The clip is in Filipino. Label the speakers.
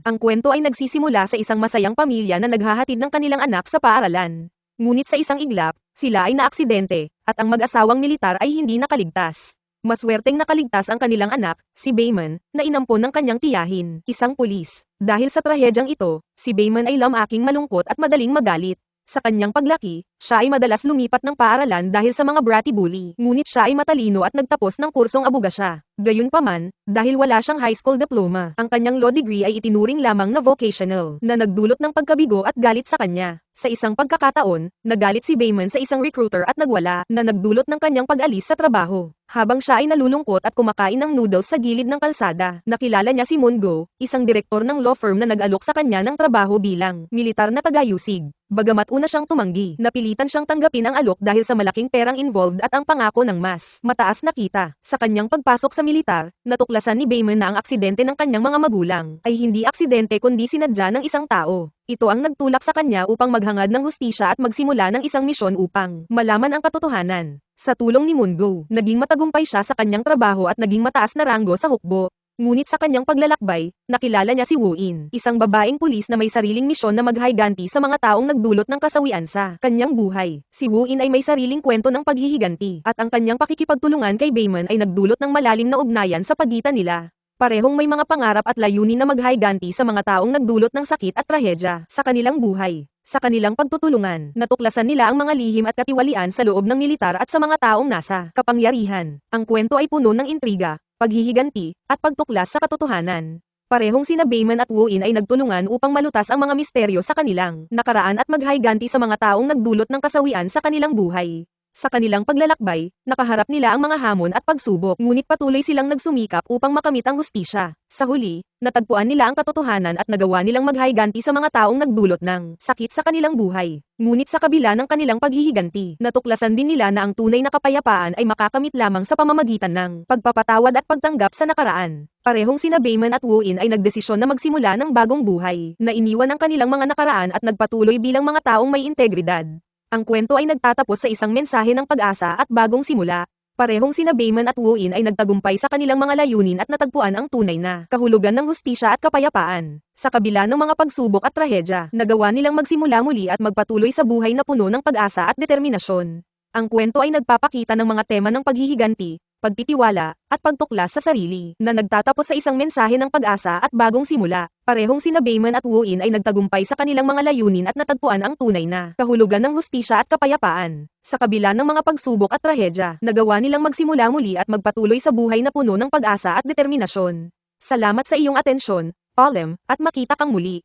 Speaker 1: Ang kwento ay nagsisimula sa isang masayang pamilya na naghahatid ng kanilang anak sa paaralan. Ngunit sa isang iglap, sila ay naaksidente, at ang mag-asawang militar ay hindi nakaligtas. Maswerteng nakaligtas ang kanilang anak, si Bayman, na inampon ng kanyang tiyahin, isang pulis. Dahil sa trahedyang ito, si Bayman ay lamaking malungkot at madaling magalit. Sa kanyang paglaki, siya ay madalas lumipat ng paaralan dahil sa mga bratty bully. Ngunit siya ay matalino at nagtapos ng kursong abogasya. Gayunpaman, dahil wala siyang high school diploma, ang kanyang law degree ay itinuring lamang na vocational, na nagdulot ng pagkabigo at galit sa kanya. Sa isang pagkakataon, nagalit si Bayman sa isang recruiter at nagwala, na nagdulot ng kanyang pag-alis sa trabaho. Habang siya ay nalulungkot at kumakain ng noodles sa gilid ng kalsada, nakilala niya si Mongo, isang direktor ng law firm na nag-alok sa kanya ng trabaho bilang militar na tagayusig. Bagamat una siyang tumanggi, napilitan siyang tanggapin ang alok dahil sa malaking perang involved at ang pangako ng mas mataas na kita. Sa kanyang pagpasok sa militar, natuklasan ni Bayman na ang aksidente ng kanyang mga magulang ay hindi aksidente kundi sinadya ng isang tao. Ito ang nagtulak sa kanya upang maghangad ng hustisya at magsimula ng isang misyon upang malaman ang katotohanan. Sa tulong ni Mongo, naging matagumpay siya sa kanyang trabaho at naging mataas na ranggo sa hukbo. Ngunit sa kanyang paglalakbay, nakilala niya si Woo In, isang babaeng pulis na may sariling misyon na maghiganti sa mga taong nagdulot ng kasawian sa kanyang buhay. Si Woo In ay may sariling kwento ng paghihiganti, at ang kanyang pakikipagtulungan kay Bayman ay nagdulot ng malalim na ugnayan sa pagitan nila. Parehong may mga pangarap at layunin na maghiganti sa mga taong nagdulot ng sakit at trahedya sa kanilang buhay. Sa kanilang pagtutulungan, natuklasan nila ang mga lihim at katiwalian sa loob ng militar at sa mga taong nasa kapangyarihan. Ang kwento ay puno ng intriga, paghihiganti, at pagtuklas sa katotohanan. Parehong sina Bayman at Woo In ay nagtulungan upang malutas ang mga misteryo sa kanilang nakaraan at maghiganti sa mga taong nagdulot ng kasawian sa kanilang buhay. Sa kanilang paglalakbay, nakaharap nila ang mga hamon at pagsubok, ngunit patuloy silang nagsumikap upang makamit ang hustisya. Sa huli, natagpuan nila ang katotohanan at nagawa nilang maghiganti sa mga taong nagdulot ng sakit sa kanilang buhay. Ngunit sa kabila ng kanilang paghihiganti, natuklasan din nila na ang tunay na kapayapaan ay makakamit lamang sa pamamagitan ng pagpapatawad at pagtanggap sa nakaraan. Parehong sina Bayman at Woo In ay nagdesisyon na magsimula ng bagong buhay, na iniwan ang kanilang mga nakaraan at nagpatuloy bilang mga taong may integridad. Ang kwento ay nagtatapos sa isang mensahe ng pag-asa at bagong simula. Parehong sina Bayman at Woo In ay nagtagumpay sa kanilang mga layunin at natagpuan ang tunay na kahulugan ng hustisya at kapayapaan. Sa kabila ng mga pagsubok at trahedya, nagawa nilang magsimula muli at magpatuloy sa buhay na puno ng pag-asa at determinasyon. Ang kwento ay nagpapakita ng mga tema ng paghihiganti, pagtitiwala, at pagtuklas sa sarili, na nagtatapos sa isang mensahe ng pag-asa at bagong simula. Parehong sina Bayman at Woo In ay nagtagumpay sa kanilang mga layunin at natagpuan ang tunay na kahulugan ng hustisya at kapayapaan. Sa kabila ng mga pagsubok at trahedya, nagawa nilang magsimula muli at magpatuloy sa buhay na puno ng pag-asa at determinasyon. Salamat sa iyong atensyon, Palem, at makita kang muli.